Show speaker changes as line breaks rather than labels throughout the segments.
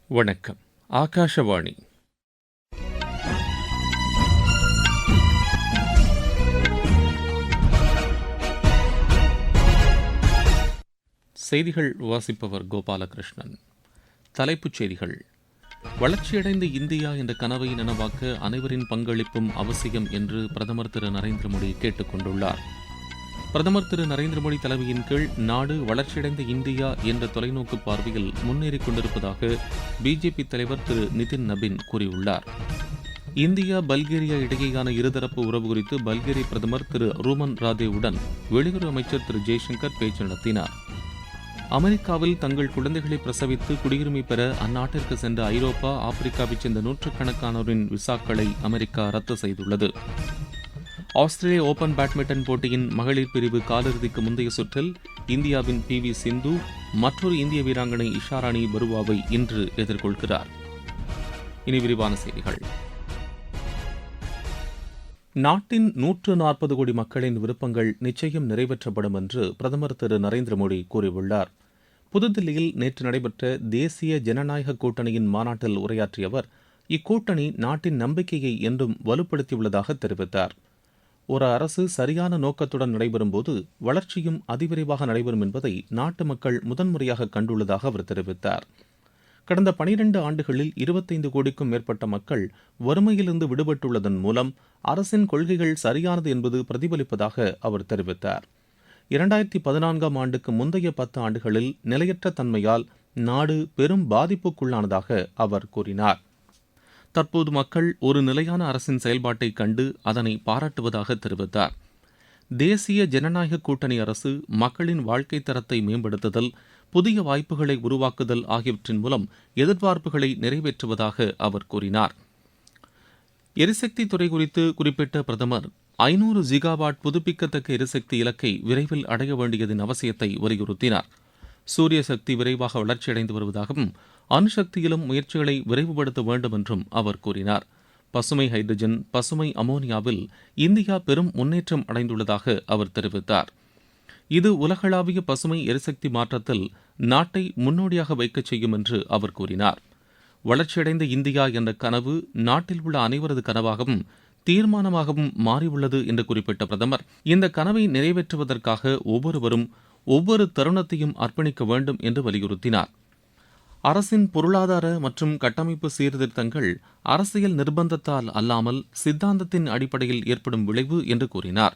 வணக்கம். ஆகாஷவாணி. செய்திகள் வாசிப்பவர் கோபாலகிருஷ்ணன். தலைப்புச் செய்திகள். வளர்ச்சியடைந்த இந்தியா என்ற கனவை நனவாக்க அனைவரின் பங்களிப்பும் அவசியம் என்று பிரதமர் திரு நரேந்திர மோடி கேட்டுக் கொண்டுள்ளார். பிரதமர் திரு நரேந்திர மோடி தலைமையின் கீழ் நாடு வளர்ச்சியடைந்த இந்தியா என்ற தொலைநோக்கு பார்வையில் முன்னேறிக் கொண்டிருப்பதாக பிஜேபி தலைவர் திரு நிதின் நபின் கூறியுள்ளார். இந்தியா பல்கேரியா இடையேயான இருதரப்பு உறவு குறித்து பல்கேரிய பிரதமர் திரு ரூமன் ராதேவுடன் வெளியுறவு அமைச்சர் திரு ஜெய்சங்கர் பேச்சு நடத்தினார். அமெரிக்காவில் தங்கள் குழந்தைகளை பிரசவித்து குடியுரிமை பெற அந்நாட்டிற்கு சென்ற ஐரோப்பா, ஆப்பிரிக்காவைச் சேர்ந்த நூற்றுக்கணக்கானோரின் விசாக்களை அமெரிக்கா ரத்து செய்துள்ளது. ஆஸ்திரேலிய ஓபன் பேட்மிண்டன் போட்டியின் மகளிர் பிரிவு காலிறுதிக்கு முந்தைய சுற்றில் இந்தியாவின் பி.வி. சிந்து மற்றொரு இந்திய வீராங்கனை இஷாராணி பருவாவை இன்று எதிர்கொள்கிறார். இனி விரிவான செய்திகள். நாட்டின் 140 கோடி மக்களின் விருப்பங்கள் நிச்சயம் நிறைவேற்றப்படும் என்று பிரதமர் திரு நரேந்திர மோடி கூறியுள்ளார். புதுதில்லியில் நேற்று நடைபெற்ற தேசிய ஜனநாயக கூட்டணியின் மாநாட்டில் உரையாற்றிய அவர், இக்கூட்டணி நாட்டின் நம்பிக்கையை என்றும் வலுப்படுத்தியுள்ளதாக தெரிவித்தார். ஒரு அரசு சரியான நோக்கத்துடன் நடைபெறும்போது வளர்ச்சியும் அதிவிரைவாக நடைபெறும் என்பதை நாட்டு மக்கள் முதன்முறையாக கண்டுள்ளதாக அவர் தெரிவித்தார். கடந்த 12 ஆண்டுகளில் 25 கோடிக்கும் மேற்பட்ட மக்கள் வறுமையிலிருந்து விடுபட்டுள்ளதன் மூலம் அரசின் கொள்கைகள் சரியானது என்பது பிரதிபலிப்பதாக அவர் தெரிவித்தார். 2014ஆம் ஆண்டுக்கு முந்தைய 10 ஆண்டுகளில் நிலையற்ற தன்மையால் நாடு பெரும் பாதிப்புக்குள்ளானதாக அவர் கூறினார். தற்போது மக்கள் ஒரு நிலையான அரசின் செயல்பாட்டை கண்டு அதனை பாராட்டுவதாக தெரிவித்தார். தேசிய ஜனநாயக கூட்டணி அரசு மக்களின் வாழ்க்கை தரத்தை மேம்படுத்துதல், புதிய வாய்ப்புகளை உருவாக்குதல் ஆகியவற்றின் மூலம் எதிர்பார்ப்புகளை நிறைவேற்றுவதாக அவர் கூறினார். எரிசக்தி துறை குறித்து குறிப்பிட்ட பிரதமர் 500 ஜிகாவாட் புதுப்பிக்கத்தக்க எரிசக்தி இலக்கை விரைவில் அடைய வேண்டியதன் அவசியத்தை வலியுறுத்தினார். சூரிய சக்தி விரைவாக வளர்ச்சியடைந்து வருவதாகவும் அணுசக்தியிலும் முயற்சிகளை விரைவுபடுத்த வேண்டும் என்றும் அவர் கூறினார். பசுமை ஹைட்ரஜன், பசுமை அமோனியாவில் இந்தியா பெரும் முன்னேற்றம் அடைந்துள்ளதாக அவர் தெரிவித்தார். இது உலகளாவிய பசுமை எரிசக்தி மாற்றத்தில் நாட்டை முன்னோடியாக வைக்கச் செய்யும் என்று அவர் கூறினார். வளர்ச்சியடைந்த இந்தியா என்ற கனவு நாட்டில் உள்ள அனைவரது கனவாகவும் தீர்மானமாகவும் மாறியுள்ளது என்று குறிப்பிட்ட பிரதமர், இந்த கனவை நிறைவேற்றுவதற்காக ஒவ்வொருவரும் ஒவ்வொரு தருணத்தையும் அர்ப்பணிக்க வேண்டும் என்று வலியுறுத்தினார். அரசின் பொருளாதார மற்றும் கட்டமைப்பு சீர்திருத்தங்கள் அரசியல் நிர்பந்தத்தால் அல்லாமல் சித்தாந்தத்தின் அடிப்படையில் ஏற்படும் விளைவு என்று கூறினார்.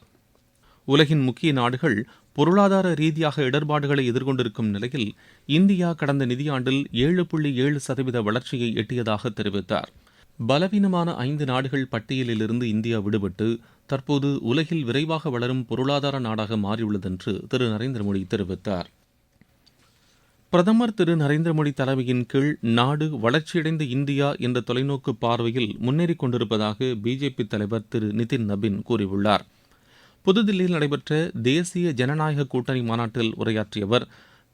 உலகின் முக்கிய நாடுகள் பொருளாதார ரீதியாக இடர்பாடுகளை எதிர்கொண்டிருக்கும் நிலையில் இந்தியா கடந்த நிதியாண்டில் 7.7% வளர்ச்சியை எட்டியதாக தெரிவித்தார். பலவீனமான 5 நாடுகள் பட்டியலிலிருந்து இந்தியா விடுபட்டு தற்போது உலகில் விரைவாக வளரும் பொருளாதார நாடாக மாறியுள்ளதென்று திரு நரேந்திர மோடி தெரிவித்தார். பிரதமர் திரு நரேந்திர மோடி தலைமையின் கீழ் நாடு வளர்ச்சியடைந்த இந்தியா என்ற தொலைநோக்கு பார்வையில் முன்னேறிக் கொண்டிருப்பதாக பிஜேபி தலைவர் திரு நிதின் நபின் கூறியுள்ளார். புதுதில்லியில் நடைபெற்ற தேசிய ஜனநாயக கூட்டணி மாநாட்டில் உரையாற்றிய அவர்,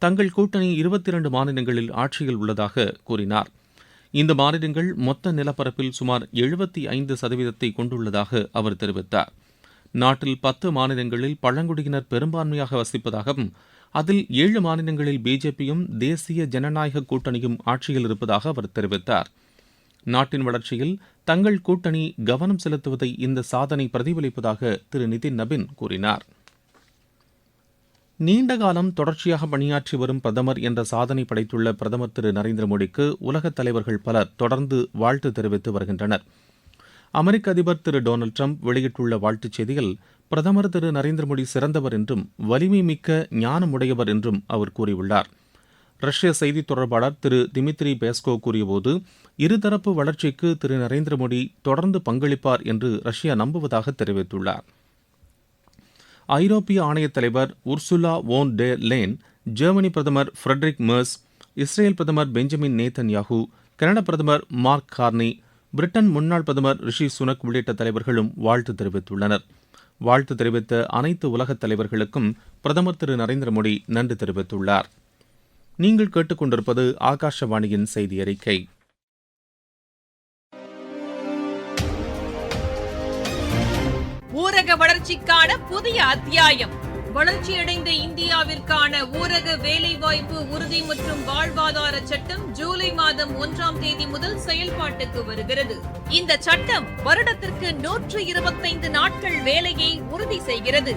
தங்கள் கூட்டணி 22 மாநிலங்களில் ஆட்சியில் உள்ளதாக கூறினார். இந்த மாநிலங்கள் மொத்த நிலப்பரப்பில் சுமார் 75% கொண்டுள்ளதாக அவர் தெரிவித்தார். நாட்டில் 10 மாநிலங்களில் பழங்குடியினர் பெரும்பான்மையாக வசிப்பதாகவும் அதில் 7 மாநிலங்களில் பிஜேபியும் தேசிய ஜனநாயக கூட்டணியும் ஆட்சியில் இருப்பதாக அவர் தெரிவித்தார். நாட்டின் வளர்ச்சியில் தங்கள் கூட்டணி கவனம் செலுத்துவதை இந்த சாதனை பிரதிபலிப்பதாக திரு நிதின் நபின் கூறினார். நீண்டகாலம் தொடர்ச்சியாக பணியாற்றி வரும் பிரதமர் என்ற சாதனை படைத்துள்ள பிரதமர் திரு நரேந்திர மோடிக்கு உலகத் தலைவர்கள் பலர் தொடர்ந்து வாழ்த்து தெரிவித்து வருகின்றனர். அமெரிக்க அதிபர் திரு டொனால்டு டிரம்ப் வெளியிட்டுள்ள வாழ்த்துச் செய்தியில், பிரதமர் திரு நரேந்திர மோடி சிறந்தவர் என்றும் வலிமை மிக்க ஞானமுடையவர் என்றும் அவர் கூறியுள்ளார். ரஷ்ய செய்தித் தொடர்பாளர் திரு திமித்ரி பேஸ்கோ கூறியபோது, இருதரப்பு வளர்ச்சிக்கு திரு நரேந்திர மோடி தொடர்ந்து பங்களிப்பார் என்று ரஷ்யா நம்புவதாக தெரிவித்துள்ளார். ஐரோப்பிய ஆணையத் தலைவர் உர்சுலா வோன் டெர் லேன், ஜெர்மனி பிரதமர் ஃபிரெட்ரிக் மெர்ஸ், இஸ்ரேல் பிரதமர் பெஞ்சமின் நேதன்யாகு, கனடா பிரதமர் மார்க் கார்னி, பிரிட்டன் முன்னாள் பிரதமர் ரிஷி சுனக் உள்ளிட்ட தலைவர்களும் வாழ்த்து தெரிவித்துள்ளனர். வாழ்த்து தெரிவித்த அனைத்து உலகத் தலைவர்களுக்கும் பிரதமர் திரு நரேந்திர மோடி நன்றி தெரிவித்துள்ளார். நீங்கள் கேட்டுக்கொண்டிருப்பது ஆகாஷவாணியின் செய்தி அறிக்கை.
ஊரக வளர்ச்சிக்கான புதிய அத்தியாயம். வளர்ச்சியடைந்த இந்தியாவிற்கான ஊரக வேலைவாய்ப்பு உறுதி மற்றும் வாழ்வாதார சட்டம் ஜூலை மாதம் 1ஆம் தேதி முதல் செயல்பாட்டுக்கு வருகிறது. இந்த சட்டம் வருடத்திற்கு 125 நாட்கள் வேலையை உறுதி செய்கிறது.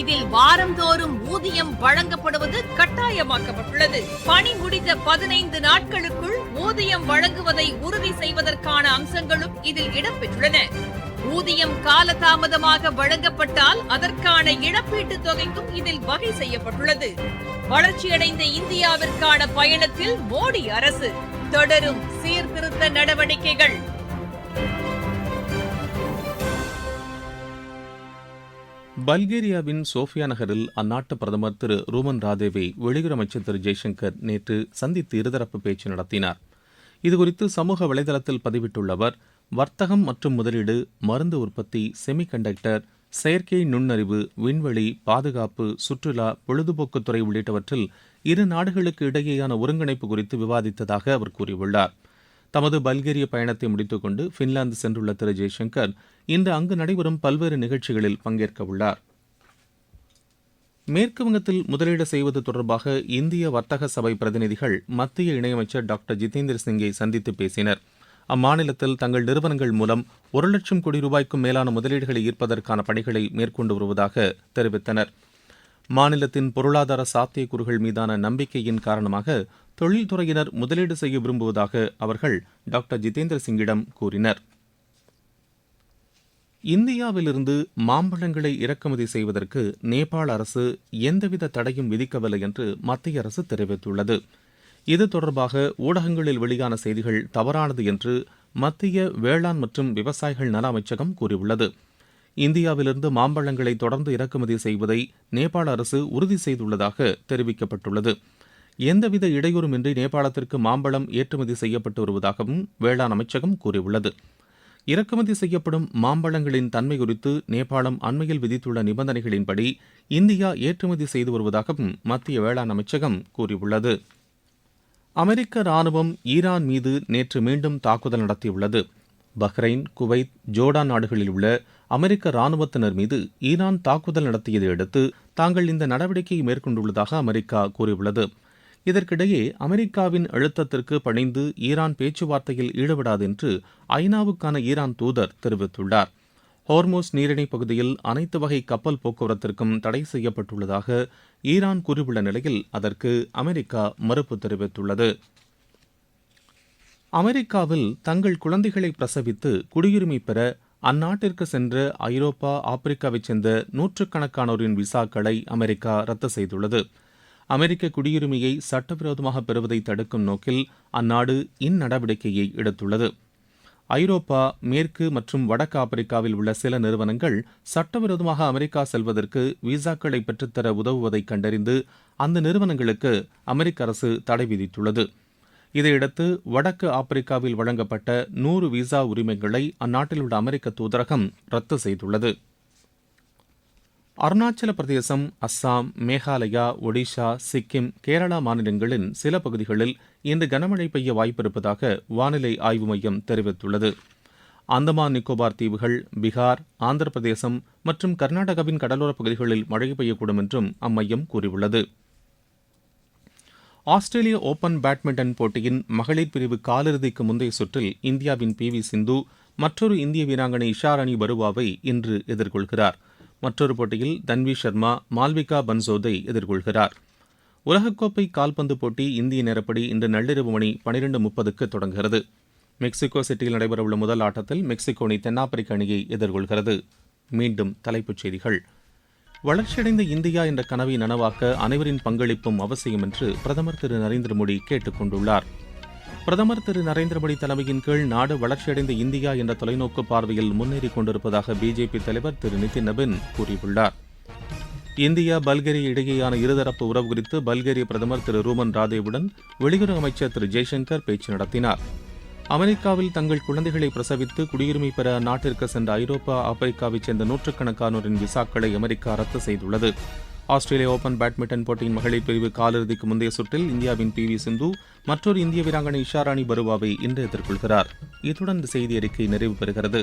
இதில் வாரந்தோறும் ஊதியம் வழங்கப்படுவது கட்டாயமாக்கப்பட்டுள்ளது. பணி முடிந்த 15 நாட்களுக்குள் ஊதியம் வழங்குவதை உறுதி செய்வதற்கான அம்சங்களும் இதில் இடம்பெற்றுள்ளன. ஊதியம் காலதாமதமாக வழங்கப்பட்டால் அதற்கான இழப்பீட்டுத் தொகைக்கும் இதில் வகை செய்யப்பட்டுள்ளது. வளர்ச்சியடைந்த இந்தியாவிற்கான பயணத்தில் மோடி அரசு தொடரும் சீர்திருத்த நடவடிக்கைகள்.
பல்கேரியாவின் சோஃபியா நகரில் அந்நாட்டு பிரதமர் திரு ரூமன் ராதேவை வெளியுறவு அமைச்சர் திரு ஜெய்சங்கர் நேற்று சந்தித்து இருதரப்பு பேச்சு நடத்தினார். இதுகுறித்து சமூக வலைதளத்தில் பதிவிட்டுள்ள அவர், வர்த்தகம் மற்றும் முதலீடு, மருந்து உற்பத்தி, செமிகண்டக்டர், செயற்கை நுண்ணறிவு, விண்வெளி, பாதுகாப்பு, சுற்றுலா, பொழுதுபோக்குத்துறை உள்ளிட்டவற்றில் இரு நாடுகளுக்கு இடையேயான ஒருங்கிணைப்பு குறித்து விவாதித்ததாக அவர் கூறியுள்ளார். தமது பல்கேரிய பயணத்தை முடித்துக் கொண்டு பின்லாந்து சென்றுள்ள திரு ஜெய்சங்கர் இன்று அங்கு நடைபெறும் பல்வேறு நிகழ்ச்சிகளில் பங்கேற்க உள்ளார். மேற்குவங்கத்தில் முதலீடு செய்வது தொடர்பாக இந்திய வர்த்தக சபை பிரதிநிதிகள் மத்திய இணையமைச்சர் டாக்டர் ஜிதேந்திர சிங்கை சந்தித்து பேசினர். அம்மாநிலத்தில் தங்கள் நிறுவனங்கள் மூலம் 1 லட்சம் கோடி ரூபாய்க்கும் மேலான முதலீடுகளை ஈர்ப்பதற்கான பணிகளை மேற்கொண்டு வருவதாக தெரிவித்தனர். மாநிலத்தின் பொருளாதார சாத்தியக்கூறுகள் மீதான நம்பிக்கையின் காரணமாக தொழில்துறையினர் முதலீடு செய்ய விரும்புவதாக அவர்கள் டாக்டர் ஜிதேந்திர சிங்கிடம் கூறினர். இந்தியாவிலிருந்து மாம்பழங்களை இறக்குமதி செய்வதற்கு நேபாள அரசு எந்தவித தடையும் விதிக்கவில்லை என்று மத்திய அரசு தெரிவித்துள்ளது. இது தொடர்பாக ஊடகங்களில் வெளியான செய்திகள் தவறானது என்று மத்திய வேளாண் மற்றும் விவசாயிகள் நல அமைச்சகம் கூறியுள்ளது. இந்தியாவிலிருந்து மாம்பழங்களை தொடர்ந்து இறக்குமதி செய்வதை நேபாள அரசு உறுதி செய்துள்ளதாக தெரிவிக்கப்பட்டுள்ளது. எந்தவித இடையூறுமின்றி நேபாளத்திற்கு மாம்பழம் ஏற்றுமதி செய்யப்பட்டு வருவதாகவும் வேளாண் அமைச்சகம் கூறியுள்ளது. இறக்குமதி செய்யப்படும் மாம்பழங்களின் தன்மை குறித்து நேபாளம் அண்மையில் விதித்துள்ள நிபந்தனைகளின்படி இந்தியா ஏற்றுமதி செய்து வருவதாகவும் மத்திய வேளாண் அமைச்சகம் கூறியுள்ளது. அமெரிக்க ராணுவம் ஈரான் மீது நேற்று மீண்டும் தாக்குதல் நடத்தியுள்ளது. பஹ்ரைன், குவைத், ஜோர்டான் நாடுகளில் உள்ள அமெரிக்க ராணுவத்தினர் மீது ஈரான் தாக்குதல் நடத்தியதை அடுத்து தாங்கள் இந்த நடவடிக்கையை மேற்கொண்டுள்ளதாக அமெரிக்கா கூறியுள்ளது. இதற்கிடையே அமெரிக்காவின் அழுத்தத்திற்கு பணிந்து ஈரான் பேச்சுவார்த்தையில் ஈடுபடாது என்று ஐநாவுக்கான ஈரான் தூதர் தெரிவித்துள்ளார். ஹோர்மோஸ் நீரிணை பகுதியில் அனைத்து வகை கப்பல் போக்குவரத்திற்கும் தடை செய்யப்பட்டுள்ளதாக ஈரான் கூறியுள்ள நிலையில் அதற்கு அமெரிக்கா மறுப்பு தெரிவித்துள்ளது. அமெரிக்காவில் தங்கள் குழந்தைகளை பிரசவித்து குடியுரிமை பெற அந்நாட்டிற்கு சென்ற ஐரோப்பா, ஆப்பிரிக்காவைச் சேர்ந்த நூற்றுக்கணக்கானோரின் விசாக்களை அமெரிக்கா ரத்து செய்துள்ளது. அமெரிக்க குடியுரிமையை சட்டவிரோதமாக பெறுவதை தடுக்கும் நோக்கில் அந்நாடு இந்நடவடிக்கையை எடுத்துள்ளது. ஐரோப்பா, மேற்கு மற்றும் வடக்கு ஆப்பிரிக்காவில் உள்ள சில நிறுவனங்கள் சட்டவிரோதமாக அமெரிக்கா செல்வதற்கு விசாக்களை பெற்றுத்தர உதவுவதை கண்டறிந்து அந்த நிறுவனங்களுக்கு அமெரிக்க அரசு தடை விதித்துள்ளது. இதையடுத்து வடக்கு ஆப்பிரிக்காவில் வழங்கப்பட்ட 100 விசா உரிமைகளை அந்நாட்டில் உள்ள அமெரிக்க தூதரகம் ரத்து செய்துள்ளது. அருணாச்சல பிரதேசம், அஸ்ஸாம், மேகாலயா, ஒடிஷா, சிக்கிம், கேரளா மாநிலங்களின் சில பகுதிகளில் இன்று கனமழை பெய்ய வாய்ப்பிருப்பதாக வானிலை ஆய்வு மையம் தெரிவித்துள்ளது. அந்தமான் நிக்கோபார் தீவுகள், பீகார், ஆந்திர பிரதேசம் மற்றும் கர்நாடகாவின் கடலோரப் பகுதிகளில் மழை பெய்யக்கூடும் என்றும் அம்மையம் கூறியுள்ளது. ஆஸ்திரேலிய ஓபன் பேட்மிண்டன் போட்டியின் மகளிர் பிரிவு காலிறுதிக்கு முந்தைய சுற்றில் இந்தியாவின் PV சிந்து மற்றொரு இந்திய வீராங்கனை இஷாராணி பருவாவை இன்று எதிர்கொள்கிறார். மற்றொரு போட்டியில் தன்வி சர்மா மால்விகா பன்சோதை எதிர்கொள்கிறார். உலகக்கோப்பை கால்பந்து போட்டி இந்திய நேரப்படி இன்று நள்ளிரவு மணி 12:30க்கு தொடங்குகிறது. மெக்சிகோ சிட்டியில் நடைபெறவுள்ள முதல் ஆட்டத்தில் மெக்சிகோ அணி தென்னாப்பிரிக்க அணியை எதிர்கொள்கிறது. மீண்டும் தலைப்புச் செய்திகள். வளர்ச்சியடைந்த இந்தியா என்ற கனவை நனவாக்க அனைவரின் பங்களிப்பும் அவசியம் என்று பிரதமர் திரு நரேந்திர மோடி கேட்டுக் கொண்டுள்ளார். பிரதமர் திரு நரேந்திர மோடி தலைமையின் கீழ் நாடு வளர்ச்சியடைந்த இந்தியா என்ற தொலைநோக்கு பார்வையில் முன்னேறிக் கொண்டிருப்பதாக பிஜேபி தலைவர் திரு நிதின் நபின் கூறியுள்ளார். இந்தியா, பல்கேரியா இடையேயான இருதரப்பு உறவு குறித்து பல்கேரிய பிரதமர் திரு ரூமன் ராதேவுடன் வெளியுறவு அமைச்சர் திரு ஜெய்சங்கர் பேச்சு நடத்தினார். அமெரிக்காவில் தங்கள் குழந்தைகளை பிரசவித்து குடியுரிமை பெற அந்நாட்டிற்கு சென்ற ஐரோப்பா, ஆப்பிரிக்காவைச் சேர்ந்த நூற்றுக்கணக்கானோரின் விசாக்களை அமெரிக்கா ரத்து செய்துள்ளது. ஆஸ்திரேலிய ஓபன் பேட்மிண்டன் போட்டியின் மகளிர் பிரிவு காலிறுதிக்கு முந்தைய சுற்றில் இந்தியாவின் PV சிந்து மற்றொரு இந்திய வீராங்கனை இஷாராணி பருவாவை இன்று எதிர்கொள்கிறார். இத்துடன் இந்த செய்தி அறிக்கை நிறைவு பெறுகிறது.